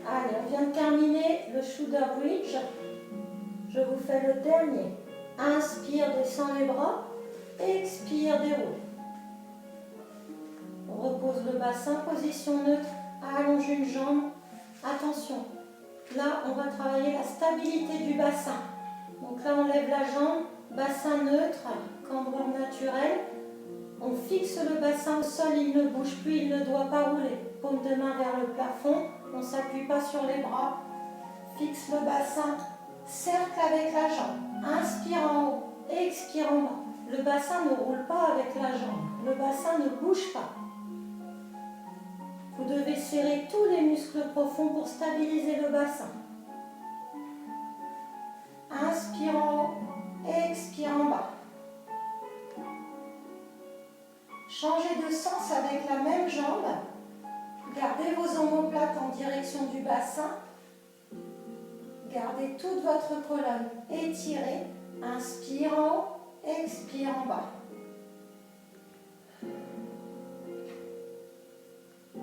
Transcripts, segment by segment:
Allez, on vient de terminer le shoulder bridge. Je vous fais le dernier. Inspire, descends les bras. Expire, déroule. On repose le bassin, position neutre. Allonge une jambe. Attention, là on va travailler la stabilité du bassin. Donc là on lève la jambe, bassin neutre, cambrure naturelle. On fixe le bassin au sol, il ne bouge plus, il ne doit pas rouler. Paume de main vers le plafond, on ne s'appuie pas sur les bras. Fixe le bassin, cercle avec la jambe. Inspire en haut, expire en bas. Le bassin ne roule pas avec la jambe, le bassin ne bouge pas. Vous devez serrer tous les muscles profonds pour stabiliser le bassin. Inspire en haut, expire en bas. Changez de sens avec la même jambe. Gardez vos omoplates en direction du bassin. Gardez toute votre colonne étirée. Inspire en haut, expire en bas.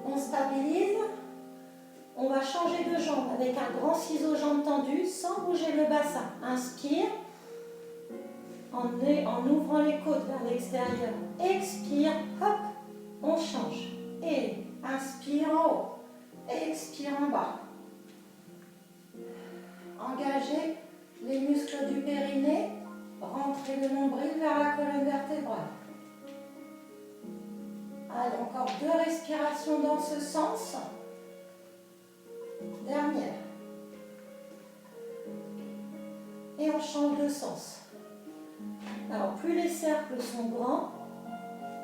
On stabilise. On va changer de jambe avec un grand ciseau jambe tendue sans bouger le bassin. Inspire. En ouvrant les côtes vers l'extérieur. Expire, hop, on change. Et inspire en haut, expire en bas. Engagez les muscles du périnée, rentrez le nombril vers la colonne vertébrale. Allez, encore 2 respirations dans ce sens. Dernière. Et on change de sens. Alors, plus les cercles sont grands,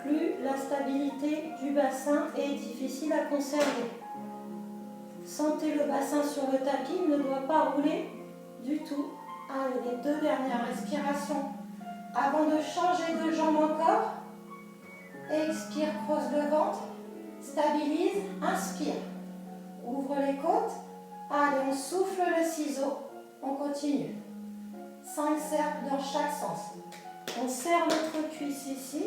plus la stabilité du bassin est difficile à conserver. Sentez le bassin sur le tapis, il ne doit pas rouler du tout. Allez, les 2 dernières respirations. Avant de changer de jambe encore, expire, creuse le ventre, stabilise, inspire. Ouvre les côtes. Allez, on souffle le ciseau, on continue. 5 cercles dans chaque sens. On serre notre cuisse ici.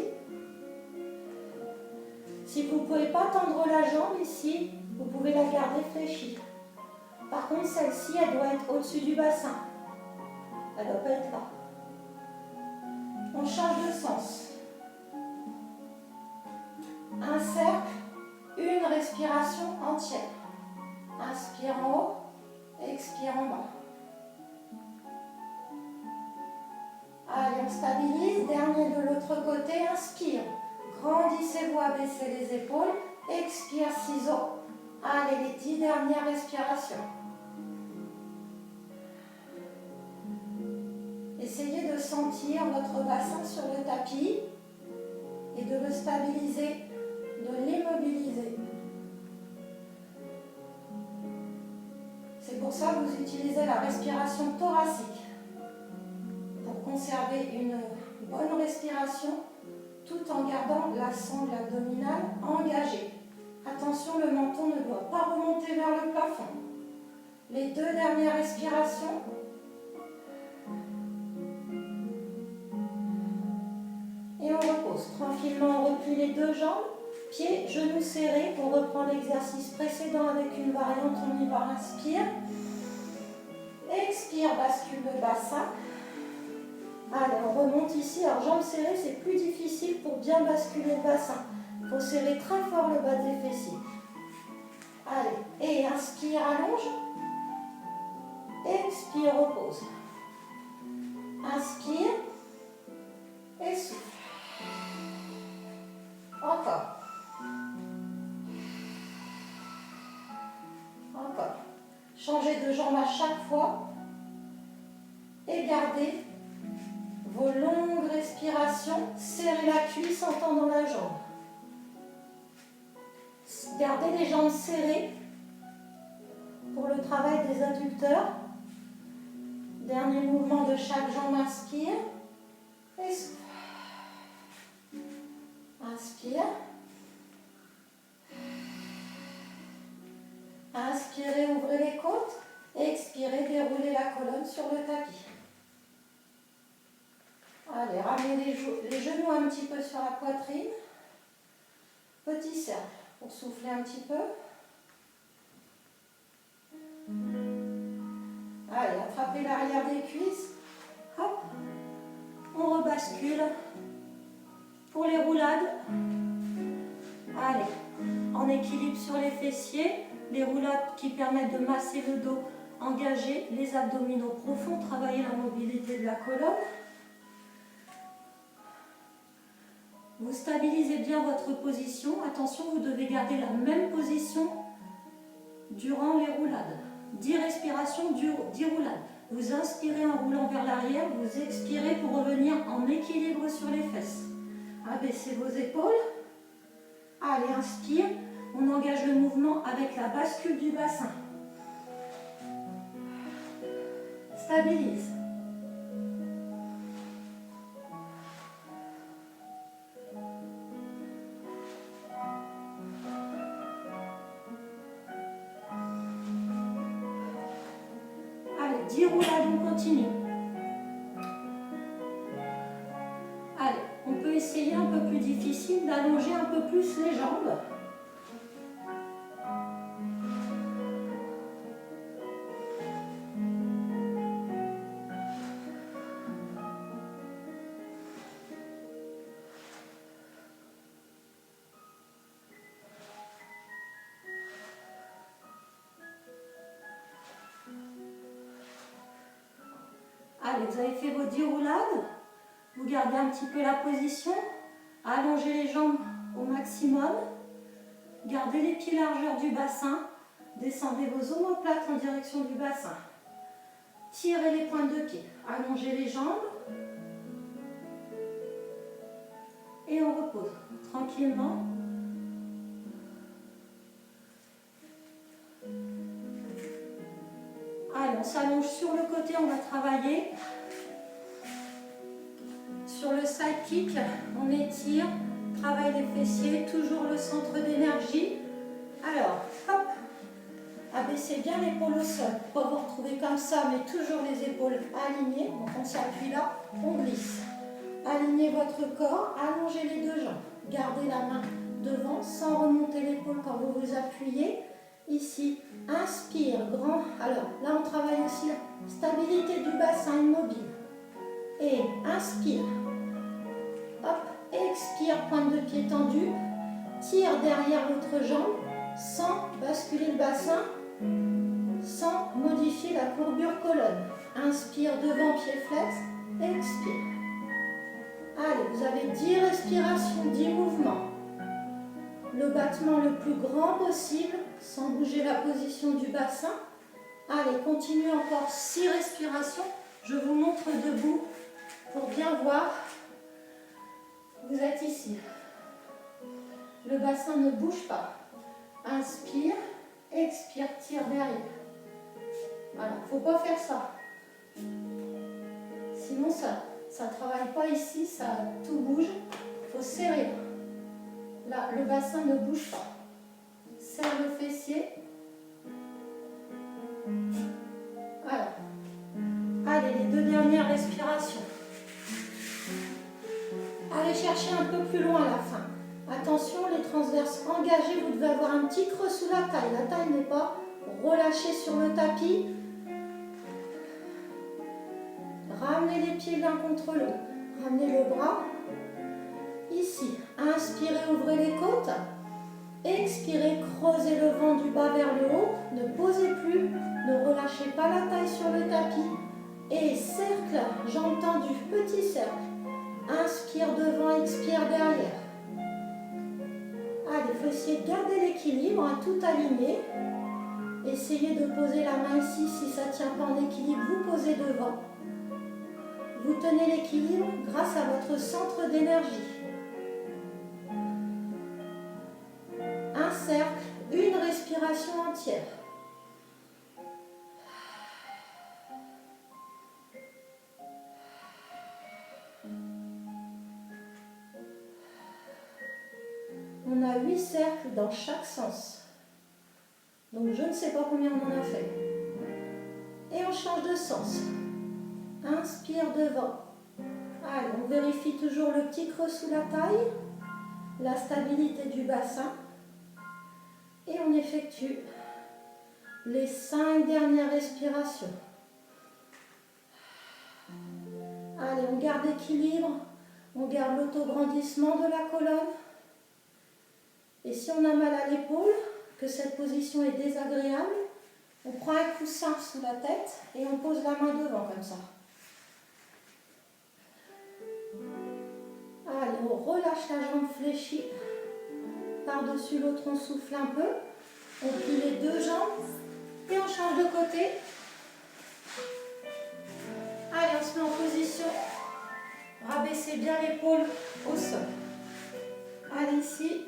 Si vous ne pouvez pas tendre la jambe ici, vous pouvez la garder fléchie. Par contre, celle-ci, elle doit être au-dessus du bassin. Elle ne doit pas être là. On change de sens. Un cercle, une respiration entière. Inspire en haut, expire en bas. Allez, on stabilise. Dernier de l'autre côté, inspire. Grandissez-vous, abaissez les épaules. Expire, ciseaux. Allez, les 10 dernières respirations. Essayez de sentir votre bassin sur le tapis et de le stabiliser, de l'immobiliser. C'est pour ça que vous utilisez la respiration thoracique pour conserver une bonne respiration tout en gardant la sangle abdominale engagée. Attention, le menton ne doit pas remonter vers le plafond. Les 2 dernières respirations. Et on repose. Tranquillement, on replie les 2 jambes. Pieds, genoux serrés. On reprend l'exercice précédent avec une variante. On y va. Inspire. Expire, bascule le bassin. Allez, on remonte ici. Alors, jambes serrées, c'est plus difficile pour bien basculer le bassin. Il faut serrer très fort le bas des fessiers. Allez, et inspire, allonge. Expire, repose. Inspire. Et souffle. Encore. Encore. Changez de jambe à chaque fois. Et gardez vos longues respirations. Serrez la cuisse en tendant la jambe. Gardez les jambes serrées pour le travail des adducteurs. Dernier mouvement de chaque jambe, inspire et souffle. Inspire. Inspirez, ouvrez les côtes. Expirez, déroulez la colonne sur le tapis. Allez, ramenez les genoux un petit peu sur la poitrine. Petit cercle pour souffler un petit peu. attraper l'arrière des cuisses. Hop, on rebascule pour les roulades. Allez, en équilibre sur les fessiers, les roulades qui permettent de masser le dos, engager les abdominaux profonds, travailler la mobilité de la colonne. Vous stabilisez bien votre position. Attention, vous devez garder la même position durant les roulades. 10 respirations, 10 roulades. Vous inspirez en roulant vers l'arrière, vous expirez pour revenir en équilibre sur les fesses. Abaissez vos épaules. Allez, inspire. On engage le mouvement avec la bascule du bassin. Stabilise. Allez, 10 roulades, on continue. Allez, on peut essayer un peu plus difficile d'allonger un peu plus les jambes. Allez, vous avez fait vos 10 roulades. Vous gardez un petit peu la position. Allongez les jambes au maximum. Gardez les pieds largeur du bassin. Descendez vos omoplates en direction du bassin. Tirez les pointes de pied. Allongez les jambes. Et on repose tranquillement. Allez, on s'allonge sur le côté, on va travailler. Sur le side kick, on étire, travaille les fessiers, toujours le centre d'énergie. Alors, hop, abaissez bien l'épaule au sol. Pas vous retrouver comme ça, mais toujours les épaules alignées. Donc on s'appuie là, on glisse. Alignez votre corps, allongez les deux jambes. Gardez la main devant sans remonter l'épaule quand vous vous appuyez. Ici, inspire, grand. Alors là, on travaille aussi la stabilité du bassin immobile. Et inspire. Hop, expire, pointe de pied tendue. Tire derrière l'autre jambe sans basculer le bassin, sans modifier la courbure colonne. Inspire devant, pied flex. Expire. Allez, vous avez 10 respirations, 10 mouvements. Le battement le plus grand possible, sans bouger la position du bassin. Allez, continuez encore 6 respirations. Je vous montre debout pour bien voir. Vous êtes ici. Le bassin ne bouge pas. Inspire, expire, tire derrière. Voilà, il ne faut pas faire ça. Sinon, ça ne travaille pas ici, tout bouge. Il faut serrer. Là, le bassin ne bouge pas. Serre le fessier. Voilà. Allez, les 2 dernières respirations. Allez chercher un peu plus loin à la fin. Attention, les transverses engagées, vous devez avoir un petit creux sous la taille. La taille n'est pas relâchée sur le tapis. Ramenez les pieds l'un contre l'autre. Ramenez le bras. Ici, inspirez, ouvrez les côtes. Expirez, creusez le ventre du bas vers le haut. Ne posez plus, ne relâchez pas la taille sur le tapis. Et cercle, jambes tendues, petit cercle. Inspire devant, expire derrière. Allez, il faut essayer de garder l'équilibre, tout aligné. Essayez de poser la main ici, si ça ne tient pas en équilibre, vous posez devant. Vous tenez l'équilibre grâce à votre centre d'énergie. Un cercle, une respiration entière. On a 8 cercles dans chaque sens. Donc je ne sais pas combien on en a fait. Et on change de sens. Inspire devant. Allez, on vérifie toujours le petit creux sous la taille, la stabilité du bassin. Et on effectue les 5 dernières respirations. Allez, on garde l'équilibre, on garde l'autograndissement de la colonne. Et si on a mal à l'épaule, que cette position est désagréable, on prend un coussin sous la tête et on pose la main devant comme ça. Allez, on relâche la jambe fléchie. Par-dessus l'autre, on souffle un peu. On plie les deux jambes et on change de côté. Allez, on se met en position. Rabaissez bien l'épaule au sol. Allez, ici,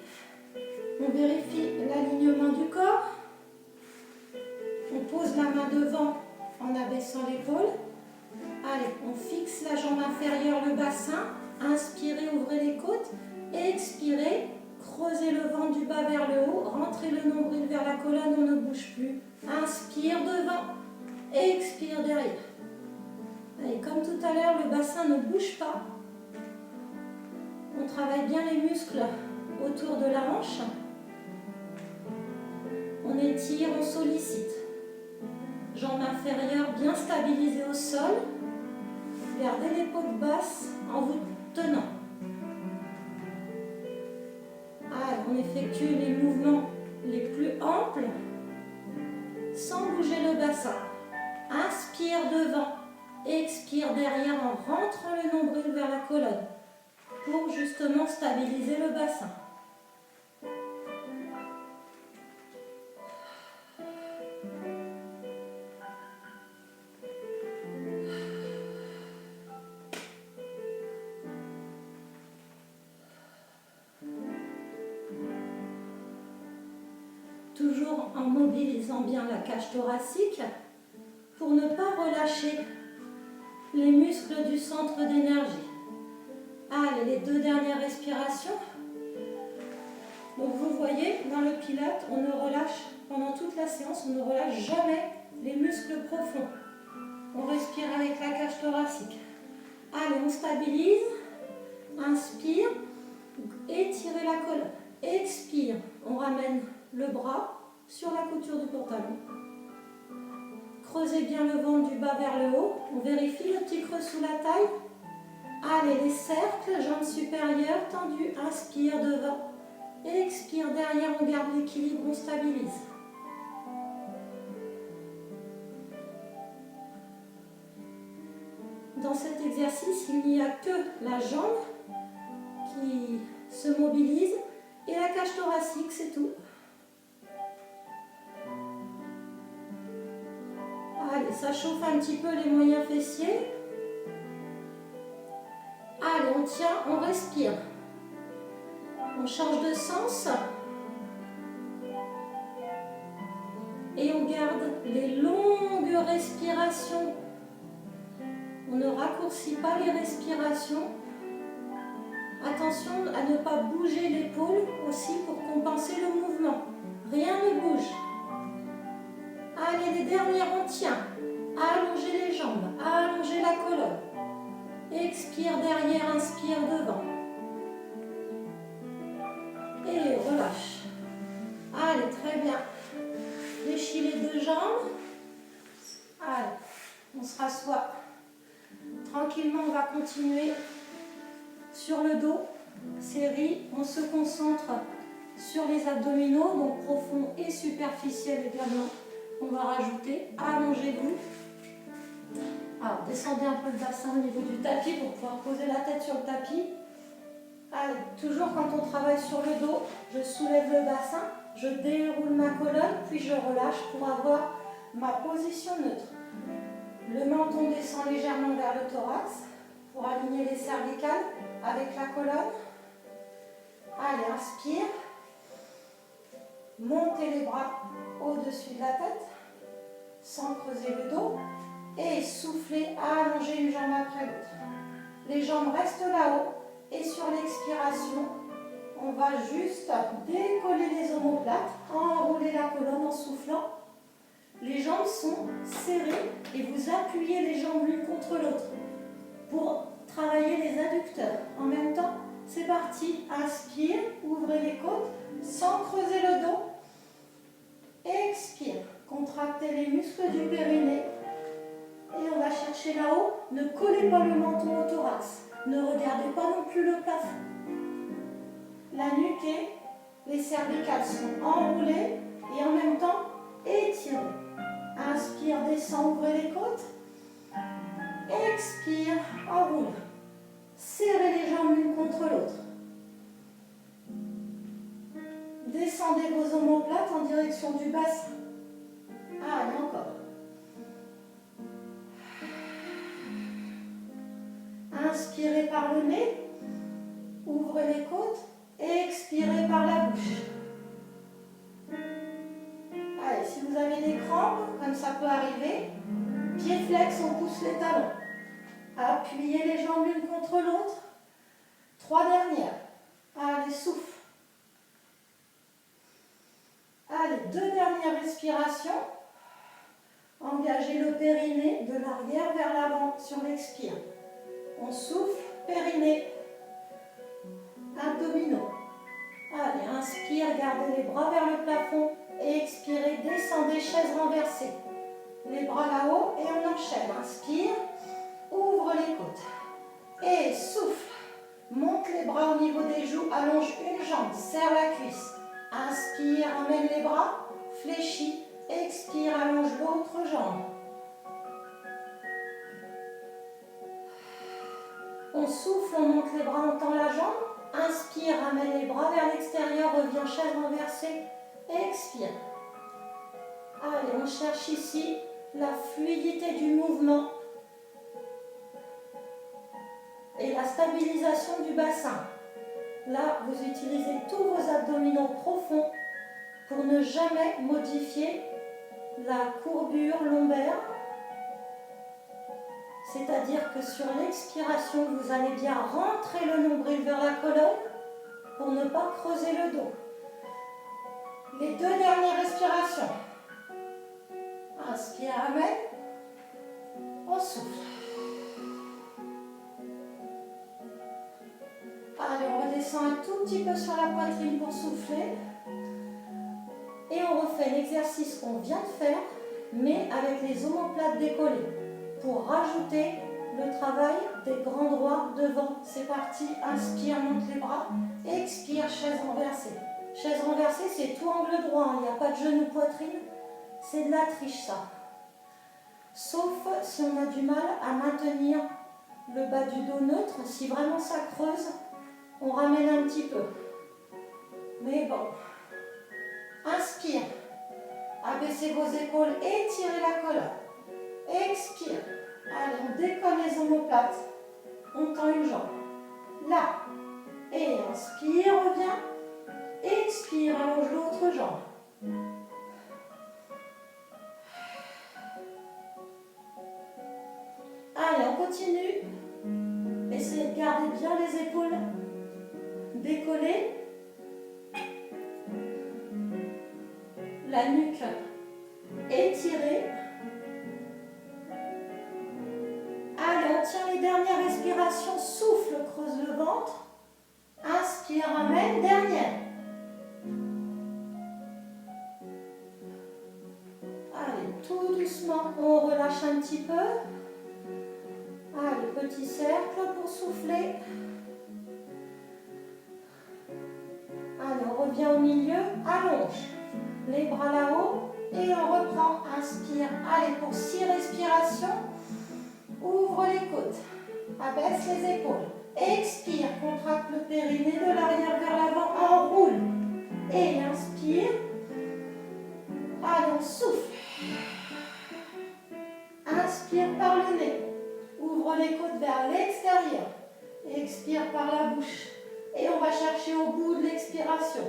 on vérifie l'alignement du corps. On pose la main devant en abaissant l'épaule. Allez, on fixe la jambe inférieure, le bassin. Inspirez, ouvrez les côtes. Expirez, creusez le ventre du bas vers le haut. Rentrez le nombril vers la colonne, on ne bouge plus. Inspire devant, expire derrière. Et comme tout à l'heure, le bassin ne bouge pas. On travaille bien les muscles autour de la hanche. On étire, on sollicite. Jambe inférieure bien stabilisée au sol. Gardez l'épaule basse en vous tenant. Allez, on effectue les mouvements les plus amples sans bouger le bassin. Inspire devant, expire derrière en rentrant le nombril vers la colonne pour justement stabiliser le bassin. Toujours en mobilisant bien la cage thoracique pour ne pas relâcher les muscles du centre d'énergie. Allez, les deux dernières respirations. Donc vous voyez, dans le Pilates, on ne relâche, pendant toute la séance, on ne relâche jamais les muscles profonds. On respire avec la cage thoracique. Allez, on stabilise. Inspire, étirez la colonne. Expire, on ramène le bras sur la couture du pantalon. Creusez bien le ventre du bas vers le haut. On vérifie le petit creux sous la taille. Allez, les cercles, jambes supérieures tendues. Inspire devant. Expire derrière, on garde l'équilibre, on stabilise. Dans cet exercice, il n'y a que la jambe qui se mobilise et la cage thoracique, c'est tout. Allez, ça chauffe un petit peu les moyens fessiers. Allez, on tient, on respire. On change de sens. Et on garde les longues respirations. On ne raccourcit pas les respirations. Attention à ne pas bouger l'épaule aussi pour compenser le mouvement. Rien ne bouge. Allez, les dernières, on tient. Allongez les jambes, allongez la colonne. Expire derrière, inspire devant. Et relâche. Allez, très bien. Fléchis les deux jambes. Allez, on se rassoit. Tranquillement, on va continuer sur le dos. Série, on se concentre sur les abdominaux, donc profonds et superficiels également. On va rajouter, allongez-vous. Alors, descendez un peu le bassin au niveau du tapis pour pouvoir poser la tête sur le tapis. Allez, toujours quand on travaille sur le dos, je soulève le bassin, je déroule ma colonne, puis je relâche pour avoir ma position neutre. Le menton descend légèrement vers le thorax pour aligner les cervicales avec la colonne. Allez, inspire. Montez les bras au-dessus de la tête sans creuser le dos. Et soufflez, allongez une jambe après l'autre. Les jambes restent là-haut. Et sur l'expiration, on va juste décoller les omoplates, enrouler la colonne en soufflant. Les jambes sont serrées et vous appuyez les jambes l'une contre l'autre pour travailler les adducteurs. En même temps, c'est parti. Inspire, ouvrez les côtes sans creuser le dos. Expire, contractez les muscles du périnée. Et on va chercher là-haut. Ne collez pas le menton au thorax. Ne regardez pas non plus le plafond. La nuque et les cervicales sont enroulées et en même temps étirées. Inspire, descend, ouvrez les côtes. Expire, enroule. Serrez les jambes l'une contre l'autre. Descendez vos omoplates en direction du bassin. Allez, encore. Inspirez par le nez. Ouvrez les côtes. Expirez par la bouche. Allez, si vous avez des crampes, comme ça peut arriver, pied flex, on pousse les talons. Appuyez les jambes l'une contre l'autre. 3 dernières. Allez, souffle. Allez, 2 dernières respirations. Engagez le périnée de l'arrière vers l'avant sur l'expire. On souffle, périnée, abdominaux. Allez, inspire, gardez les bras vers le plafond et expirez, descendez, chaise renversée. Les bras là-haut et on enchaîne. Inspire, ouvre les côtes. Et souffle, monte les bras au niveau des joues, allonge une jambe, serre la cuisse. Inspire, emmène les bras, fléchis, expire, allonge l'autre jambe. On souffle, on monte les bras, on tend la jambe. Inspire, ramène les bras vers l'extérieur, reviens chaise renversée. Expire. Allez, on cherche ici la fluidité du mouvement et la stabilisation du bassin. Là, vous utilisez tous vos abdominaux profonds pour ne jamais modifier la courbure lombaire. C'est-à-dire que sur l'expiration, vous allez bien rentrer le nombril vers la colonne pour ne pas creuser le dos. Les 2 dernières respirations. Inspire, amène. On souffle. Allez, on redescend un tout petit peu sur la poitrine pour souffler. Et on refait l'exercice qu'on vient de faire, mais avec les omoplates décollées, pour rajouter le travail des grands droits devant. C'est parti, inspire, monte les bras, expire, chaise renversée. Chaise renversée, c'est tout angle droit, il n'y a pas de genou poitrine, c'est de la triche ça. Sauf si on a du mal à maintenir le bas du dos neutre, si vraiment ça creuse, on ramène un petit peu. Mais bon, inspire, abaissez vos épaules, étirez la colonne. Expire. Allez, on décolle les omoplates. On tend une jambe. Là. Et inspire, reviens. Expire, allonge l'autre jambe. Allez, on continue. Essayez de garder bien les épaules décollées. La nuque étirée. Allez, on tient les dernières respirations. Souffle, creuse le ventre. Inspire, amène. Dernière. Allez, tout doucement, on relâche un petit peu. Allez, petit cercle pour souffler. Allez, on revient au milieu. Allonge. Les bras là-haut. Et on reprend. Inspire. Allez, pour 6 respirations. Ouvre les côtes. Abaisse les épaules. Expire. Contracte le périnée de l'arrière vers l'avant. Enroule. Et inspire. Allez, on souffle. Inspire par le nez. Ouvre les côtes vers l'extérieur. Expire par la bouche. Et on va chercher au bout de l'expiration.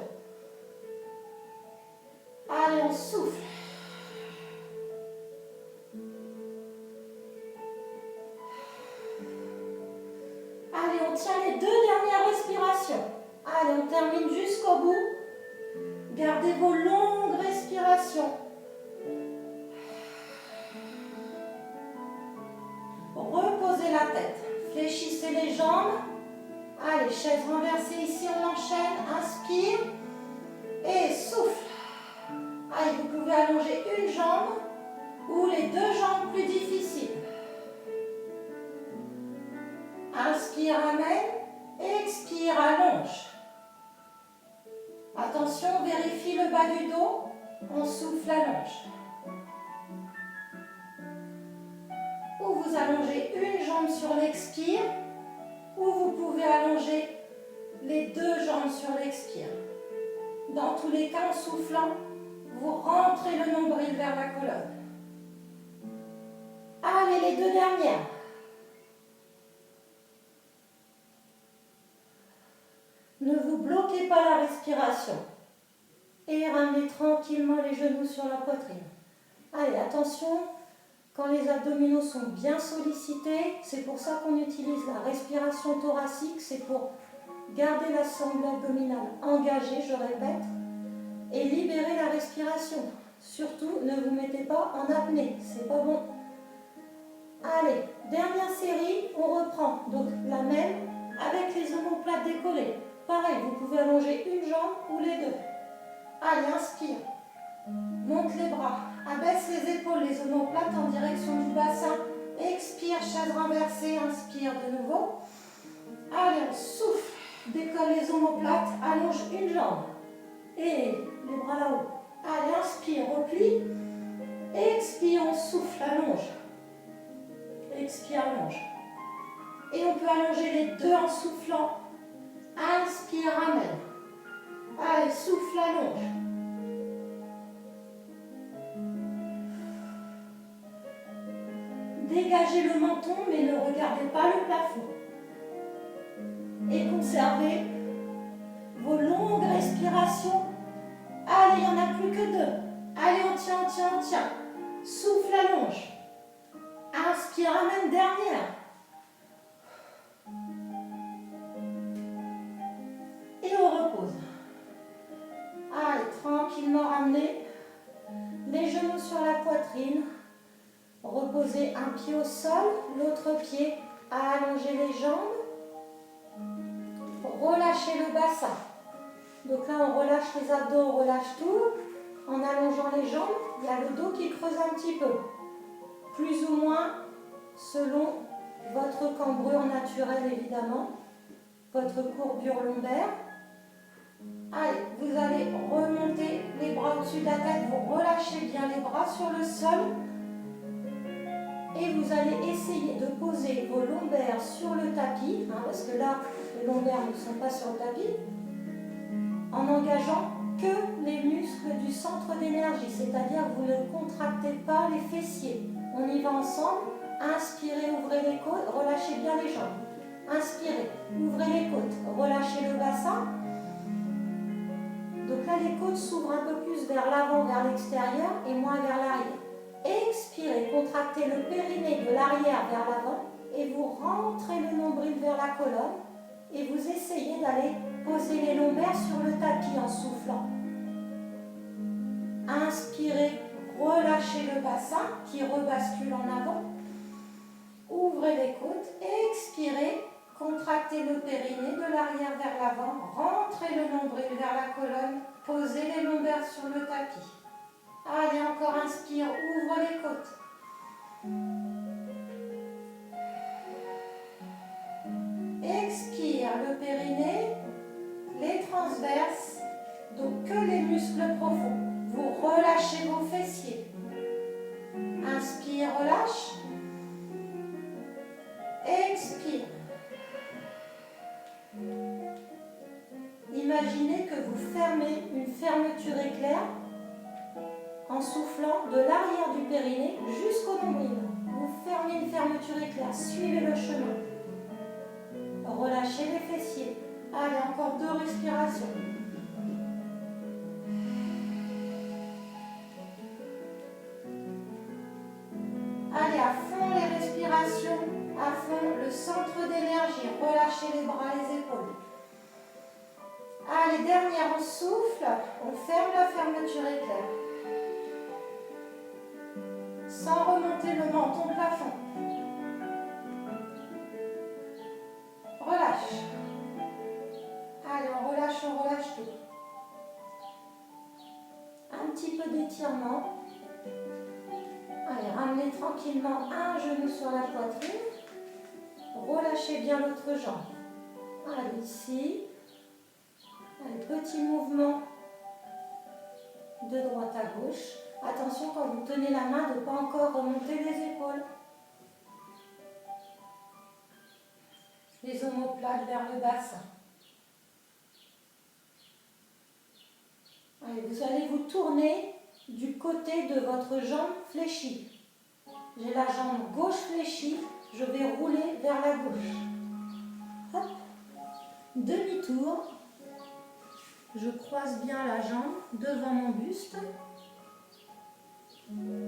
Allez, on souffle. Allez, on tient les 2 dernières respirations. Allez, on termine jusqu'au bout. Gardez vos longues respirations. Reposez la tête. Fléchissez les jambes. Allez, chaise renversée ici, on enchaîne. Inspire. Et souffle. Allez, vous pouvez allonger une jambe ou les 2 jambes plus difficiles. Inspire, ramène. Expire, allonge. Attention, vérifie le bas du dos. On souffle, allonge. Ou vous allongez une jambe sur l'expire, ou vous pouvez allonger les deux jambes sur l'expire. Dans tous les cas, en soufflant, vous rentrez le nombril vers la colonne. Allez, les deux dernières. Ne vous bloquez pas la respiration. Et ramenez tranquillement les genoux sur la poitrine. Allez, attention, quand les abdominaux sont bien sollicités, c'est pour ça qu'on utilise la respiration thoracique, c'est pour garder la sangle abdominale engagée, je répète, et libérer la respiration. Surtout, ne vous mettez pas en apnée, c'est pas bon. Allez, dernière série, on reprend. Donc la même avec les omoplates décollées. Pareil, vous pouvez allonger une jambe ou les deux. Allez, inspire. Monte les bras. Abaisse les épaules, les omoplates en direction du bassin. Expire, chaise renversée. Inspire de nouveau. Allez, on souffle. Décolle les omoplates. Allonge une jambe. Et les bras là-haut. Allez, inspire, replie. Expire, on souffle, allonge. Expire, allonge. Et on peut allonger les deux en soufflant. Inspire, ramène. Allez, souffle, allonge. Dégagez le menton, mais ne regardez pas le plafond. Et conservez vos longues respirations. Allez, il n'y en a plus que deux. Allez, on tient, on tient, on tient. Souffle, allonge. Inspire, ramène, dernière. Et on repose. Allez, tranquillement ramenez les genoux sur la poitrine. Reposez un pied au sol, l'autre pied à allonger les jambes. Relâchez le bassin. Donc là, on relâche les abdos, on relâche tout. En allongeant les jambes, il y a le dos qui creuse un petit peu. Plus ou moins selon votre cambrure naturelle, évidemment. Votre courbure lombaire. Allez, vous allez remonter les bras au-dessus de la tête. Vous relâchez bien les bras sur le sol. Et vous allez essayer de poser vos lombaires sur le tapis, parce que là, les lombaires ne sont pas sur le tapis, en engageant que les muscles du centre d'énergie, c'est-à-dire que vous ne contractez pas les fessiers. On y va ensemble. Inspirez, ouvrez les côtes, relâchez bien les jambes. Inspirez, ouvrez les côtes, relâchez le bassin. Donc là, les côtes s'ouvrent un peu plus vers l'avant, vers l'extérieur et moins vers l'arrière. Expirez, contractez le périnée de l'arrière vers l'avant et vous rentrez le nombril vers la colonne et vous essayez d'aller poser les lombaires sur le tapis en soufflant. Inspirez, relâchez le bassin qui rebascule en avant. Ouvrez les côtes, expirez, contractez le périnée de l'arrière vers l'avant, rentrez le nombril vers la colonne, posez les lombaires sur le tapis. Allez, encore inspire, ouvre les côtes. Expire le périnée, les transverses, donc que les muscles profonds. Vous relâchez vos fessiers. Inspire, relâche. Expire. Imaginez que vous fermez une fermeture éclair en soufflant de l'arrière du périnée jusqu'au nombril. Vous fermez une fermeture éclair, suivez le chemin. Relâchez les fessiers. Allez, encore 2 respirations. Allez, à fond les respirations, à fond le centre d'énergie. Relâchez les bras, les épaules. Allez, dernière, on souffle, on ferme la fermeture éclair. Sans remonter le menton au plafond. Relâche. Allez, on relâche tout. Un petit peu d'étirement. Allez, ramenez tranquillement un genou sur la poitrine. relâchez bien l'autre jambe. Allez, ici. Allez, petit mouvement de droite à gauche. Attention quand vous tenez la main de ne pas encore remonter les épaules. Les omoplates vers le bassin. Allez, vous allez vous tourner du côté de votre jambe fléchie. J'ai la jambe gauche fléchie, je vais rouler vers la gauche. Hop. Demi-tour. Je croise bien la jambe devant mon buste.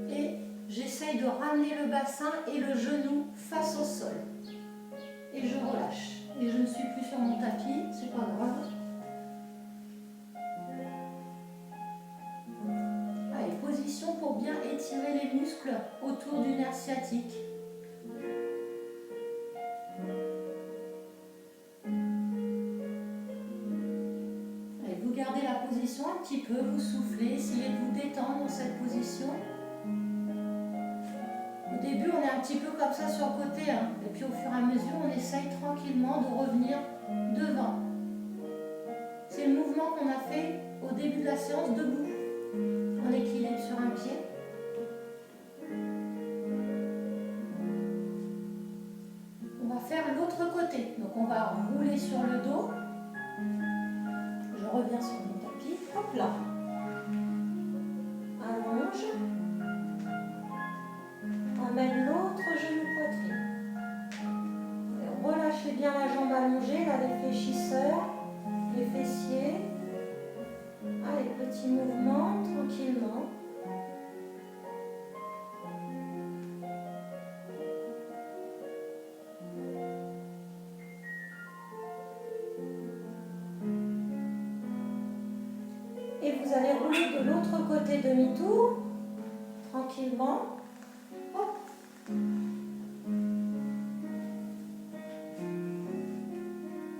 Et j'essaye de ramener le bassin et le genou face au sol. Et je relâche. Et je ne suis plus sur mon tapis, c'est pas grave. Allez, position pour bien étirer les muscles autour du nerf sciatique. Allez, vous gardez la position un petit peu, vous soufflez, essayez de vous détendre dans cette position. Au début, on est un petit peu comme ça sur le côté, hein. Et puis au fur et à mesure, on essaye tranquillement de revenir devant. C'est le mouvement qu'on a fait au début de la séance debout, en équilibre sur un pied. On va faire l'autre côté, donc on va rouler sur le dos. Je reviens sur mon tapis, hop là. Allonge. Amène l'autre genou poitrine. Relâchez bien la jambe allongée, là les fléchisseurs, les fessiers. Allez, petit mouvement, tranquillement. Et vous allez rouler de l'autre côté demi-tour, tranquillement. Hop.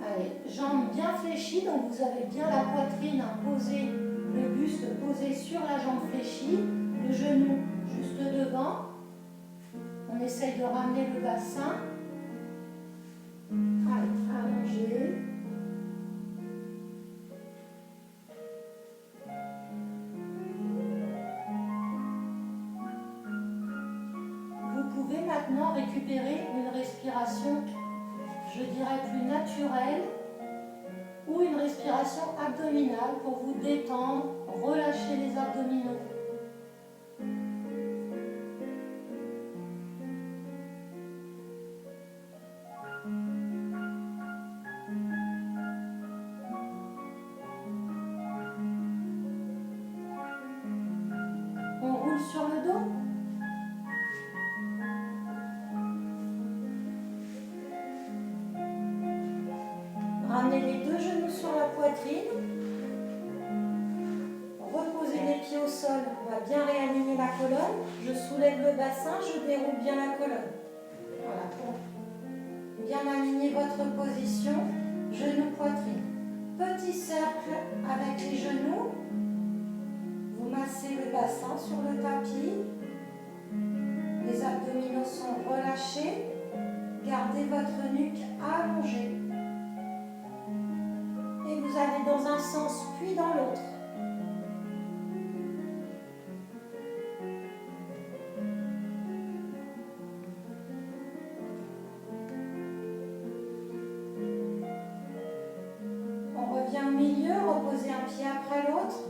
Allez, jambes bien fléchies, donc vous avez bien la poitrine posée, le buste posé sur la jambe fléchie, le genou juste devant. On essaye de ramener le bassin. Allez, allongé. Vous pouvez maintenant récupérer une respiration, je dirais plus naturelle, ou une respiration abdominale pour vous détendre, relâcher les abdominaux. On roule sur le dos. Ramenez les deux genoux sur la poitrine. Reposez les pieds au sol. On va bien réaligner la colonne. Je soulève le bassin, je déroule bien la colonne. Voilà, pour bien aligner votre position. Genou, poitrine. Petit cercle avec les genoux. Vous massez le bassin sur le tapis. Les abdominaux sont relâchés. Gardez votre nuque allongée. Et vous allez dans un sens puis dans l'autre. On revient au milieu, reposez un pied après l'autre.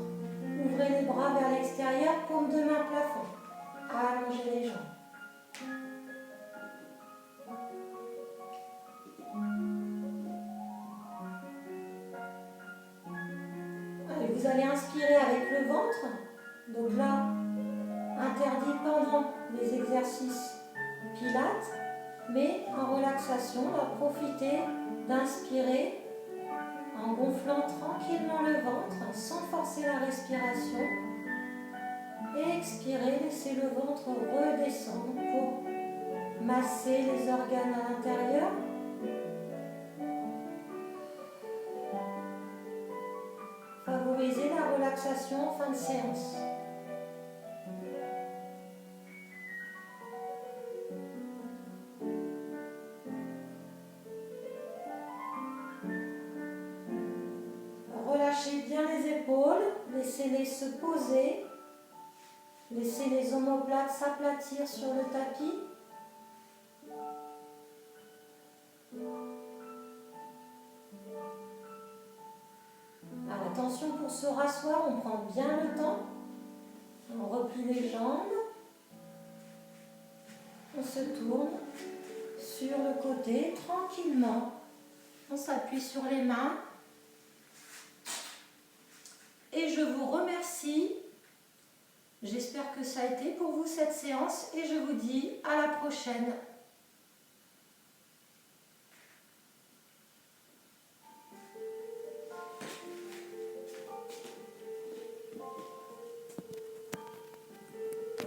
Ouvrez les bras vers l'extérieur, paume de main plafond. Allongez les jambes. Vous allez inspirer avec le ventre. Donc là, interdit pendant les exercices pilates, mais en relaxation, on va profiter d'inspirer en gonflant tranquillement le ventre, sans forcer la respiration. Et expirer, laissez le ventre redescendre pour masser les organes à l'intérieur. Favorisez la relaxation en fin de séance. Laissez-les se poser. Laissez les omoplates s'aplatir sur le tapis. Alors, attention pour se rasseoir, on prend bien le temps. On replie les jambes. On se tourne sur le côté tranquillement. On s'appuie sur les mains. Et je vous remercie. J'espère que ça a été pour vous cette séance et je vous dis à la prochaine.